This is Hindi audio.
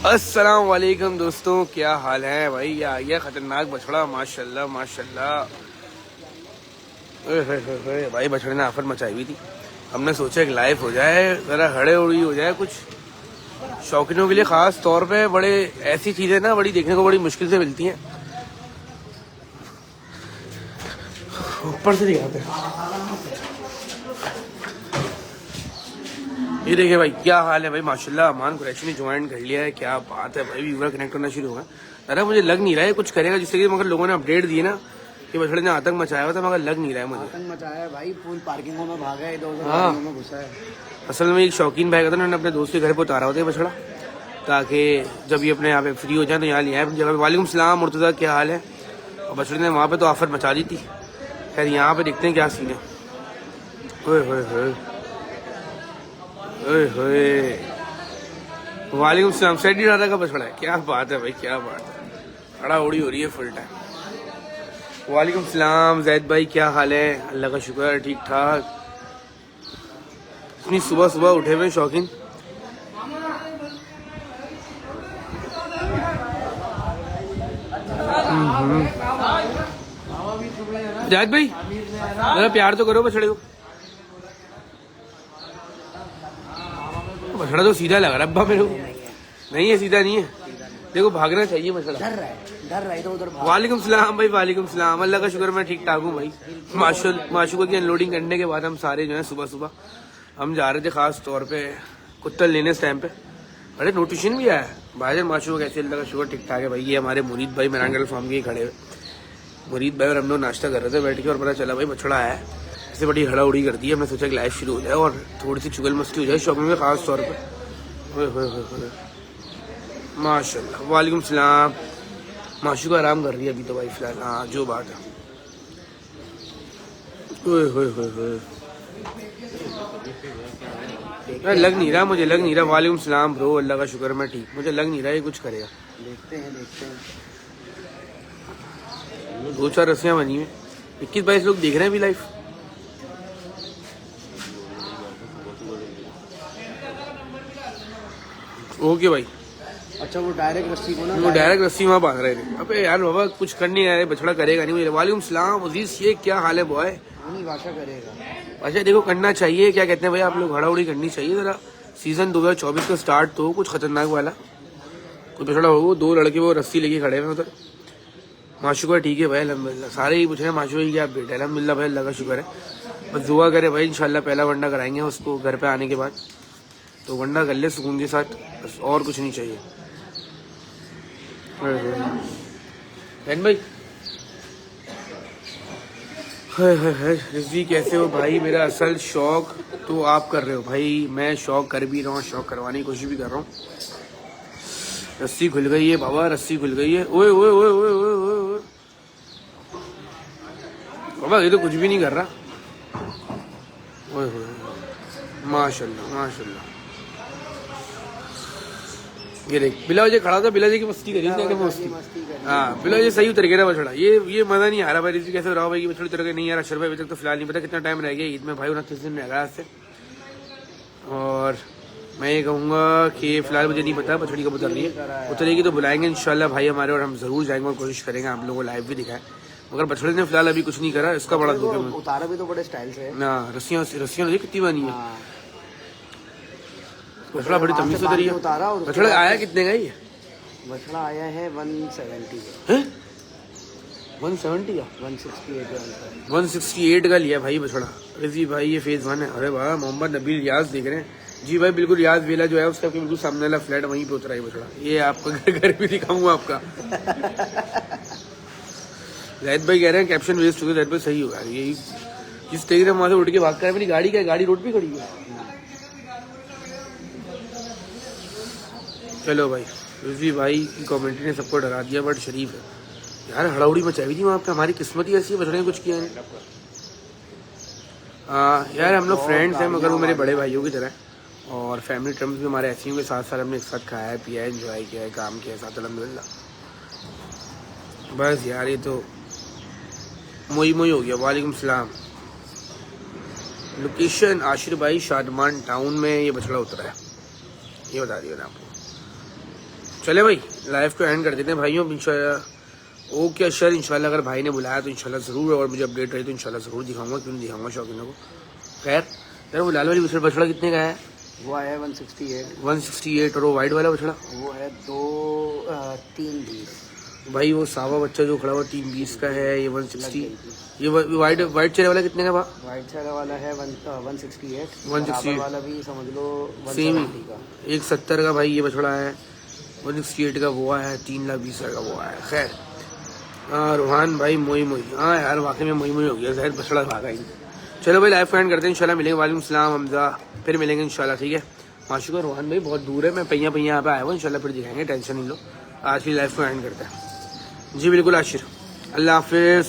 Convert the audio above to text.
अस्सलाम वालेकुम दोस्तों, क्या हाल है भाई। ये आ गया खतरनाक बछड़ा, माशाल्लाह माशाल्लाह। ओए भाई, बछड़े ने आफत मचाई हुई थी। हमने सोचा एक लाइव हो जाए, जरा हड़े उड़ी हो जाए। कुछ शौकीनों के लिए खास तौर पे बड़े ऐसी चीजें ना बड़ी देखने को बड़ी मुश्किल से मिलती हैं। ऊपर से दिखाते हैं। ये देखिए भाई, क्या हाल है भाई। माशाल्लाह अमान कुरैशी ने ज्वाइन कर लिया है। क्या बात है भाई, व्यूअर कनेक्ट करना शुरू होगा। दादा मुझे लग नहीं रहा है कुछ करेगा, जिससे कि मगर लोगों ने अपडेट दिए ना कि बछड़े ने आतंक मचाया हुआ था, मगर लग नहीं रहा है मुझे। आतंक मचाया है भाई, फुल पार्किंगों में भागा है, इधर हाँ, में घुसा है। असल में एक शौकीन भाई का था, उन्होंने अपने दोस्त के घर पर उतारा होता है बछड़ा, ताकि जब ये अपने यहाँ पे फ्री हो जाए तो यहाँ लिया है जगह। वालेकुम सलाम मुर्तज़ा, क्या हाल है। और बछड़े ने वहाँ पे तो आफत मचा दी थी। खैर यहाँ पे देखते हैं क्या सीन है। ओए होए होए ओए होए, वालेकुम सलाम। सेडी राधा का बछड़ा है, क्या बात है भाई, क्या बात है। खड़ा उड़ी हो रही है फुल टाइम। वालेकुम सलाम जैद भाई, क्या हाल है। अल्लाह का शुक्र, ठीक ठाक। इतनी सुबह सुबह उठे हुए शौकीन। जैद भाई जरा प्यार तो करो बछड़े को। बछड़ा तो सीधा लग रहा है अब्बा मेरे को। नहीं है, सीधा नहीं है। देखो भागना चाहिए बछड़ा। डर रहा है, इधर उधर वालेकुम सलाम भाई, वालेकुम सलाम। अल्लाह का शुक्र मैं ठीक ठाक हूँ भाई। माशूका की अनलोडिंग करने के बाद हम सारे जो है सुबह सुबह हम जा रहे थे खास तौर पे कुत्ता लेने इस टाइम पे। बड़े नोटिफिकेशन भी आया है भाईजान। माशूका कैसे, अल्लाह का शुक्र ठीक ठाक है भाई। ये हमारे मुरीद भाई मेरांगल फार्म के खड़े हुए मुरीद भाई और हम लोग नाश्ता कर रहे थे बैठ के, और पता चला भाई बछड़ा है। ऐसे बड़ी हड़ा उड़ी कर दी है। हमने सोचा कि लाइव शुरू हो जाए और थोड़ी सी चुगल मस्ती हो जाए शॉपिंग में खास तौर पर। माशाल्लाह, वालेकुम सलाम। माशूका आराम कर रही है अभी तो भाई फिलहाल। हाँ जो बात है। ओए होए होए होए, लग नहीं रहा मुझे, लग नहीं रहा। वालेकुम सलाम ब्रो, अल्लाह का शुक्र मैं ठीक। मुझे लग नहीं रहा ये कुछ करेगा। देखते हैं 2-4 रस्सियाँ बनी हुई, 21-22 लोग देख रहे हैं अभी लाइव। ओके भाई। अच्छा वो डायरेक्ट रस्सी को ना, वो डायरेक्ट रस्सी वहाँ बांध रहे थे। अबे यार बाबा कुछ कर नहीं रहा है, बछड़ा करेगा नहीं मुझे। वालेकुम सलाम अजीज शेख, क्या हाल है बॉय। नहीं भाषा करेगा। अच्छा देखो करना चाहिए, क्या कहते हैं भाई आप लोग, हड़ा उड़ी करनी चाहिए जरा। सीजन 2024 का स्टार्ट तो कुछ खतरनाक वाला कोई बछड़ा हो। 2 लड़के वो रस्सी लेके खड़े हैं उधर। माशूका ठीक है भाई, अल्हम्दुलिल्लाह। सारे ही पूछ रहे हैं माशूका की क्या अपडेट है। अल्हम्दुलिल्लाह भाई, अल्लाह का शुक्र है। बस दुआ करे भाई, इंशाल्लाह पहला वंडा कराएंगे उसको घर पे आने के बाद। तो वंडा कर ले सुकून के साथ, बस और कुछ नहीं चाहिए। बहन भाई रिजवी कैसे हो भाई। मेरा असल शौक तो आप कर रहे हो भाई, मैं शौक कर भी रहा हूँ, शौक करवाने की कोशिश भी कर रहा हूँ। रस्सी खुल गई है बाबा, रस्सी खुल गई है। ओए ओए ओए ओए ओए ओए बाबा, ये तो कुछ भी नहीं कर रहा। ओए ओए माशाल्लाह माशाल्लाह। ये देख बिला जी खड़ा था, बिला जी की मस्ती करी उसने, मस्ती। हाँ बिला जी सही उतर गया बछड़ा। ये मजा नहीं आ रहा भाई। रिजवी कैसे रहा भाई, बछड़ा उतर गया नहीं यार। अशर भाई अभी तक तो फिलहाल नहीं पता कितना टाइम रह गया ईद में भाई, 29 दिन रह गया आज से। और मैं ये कहूँगा कि फिलहाल मुझे नहीं पता बछड़ी कब उतर रही है। उतरेगी तो बुलाएंगे इंशाल्लाह भाई हमारे, और हम जरूर जाएंगे और कोशिश करेंगे आप लोगों को लाइव भी दिखाएं। मगर बछड़े ने फिलहाल अभी कुछ नहीं करा, इसका बड़ा दुख है। उतारा भी तो बड़े स्टाइल से ना रस्सियाँ कितनी बनी है। बछड़ा बड़ी तमीज से उतरी है। बछड़ा आया कितने का ये। बछड़ा आया है 170 है। 170 का 168 का लिया भाई बछड़ा। रिजवी भाई ये फेज 1 है। अरे वाह, मोहम्मद नबील रियाज देख रहे हैं जी भाई। बिल्कुल रियाज वेला जो है उसका बिल्कुल सामने वाला फ्लैट वहीं पे उतरा है बछड़ा। ये आपका घर भी दिखाऊंगा आपका। जैद भाई कह रहे हैं कैप्शन वेस्ट हो गया। जैद भाई सही होगा, यही जिस तरीके से वहां से उठ के भाग कर मेरी गाड़ी क्या गाड़ी रोड पे खड़ी है। चलो भाई, रिजवी भाई की कमेंट्री ने सबको डरा दिया, बट शरीफ है यार। हड़ाउड़ी मचाई थी वहाँ पे, हमारी किस्मत ही ऐसी है, बछड़े ने कुछ किया है। यार हम लोग फ्रेंड्स हैं मगर वो मेरे बड़े भाइयों की तरह है। और फैमिली टर्म्स भी हमारे ऐसी होंगे, साथ साथ हमने एक साथ खाया है, पिया है, एंजॉय किया है, काम किया है साथ, अल्हम्दुलिल्लाह। बस यार ये तो मोई मोई हो गया। वालेकुम सलाम। लोकेशन आशिर भाई शादमान टाउन में ये बछड़ा उतरा है, ये बता दिया ना आपको। चले भाई लाइव को एंड कर देते हैं भाइयों इंशाल्लाह। ओके अशर, इंशाल्लाह अगर भाई ने बुलाया तो इंशाल्लाह ज़रूर, और मुझे अपडेट रही तो इंशाल्लाह ज़रूर दिखाऊंगा, क्यों नहीं दिखाऊंगा शौकीनों को। खैर यार वो लाल वाली बछड़ा कितने का है? वो आया है 168। 168। और वो वाइट वाला बछड़ा वो है 320। भाई वो सावा बच्चा जो खड़ा हुआ 320 का है, ये 160। ये वाइट चेहरे वाला कितने का बा? वाइट चेहरा वाला है 168। 168 वाला भी समझ लो सेम 170 का। 170 का भाई ये बछड़ा है। 168 का वो है, 3,20,000 का वो है। खैर रूहान भाई मोई हाँ यार वाकई में मोई हो गया, शायद बछड़ा भागा ही। चलो भाई लाइव एंड करते हैं इंशाल्लाह, मिलेंगे। वालेकुम सलाम हमजा, फिर मिलेंगे इंशाल्लाह, ठीक है। माशुका रूहान भाई बहुत दूर है, मैं पहिया यहाँ पे आया हुआ, इंशाल्लाह फिर दिखाएंगे, टेंशन नहीं लो। आज की लाइव को एंड करते हैं जी, बिल्कुल आशिर, अल्लाह हाफिज़।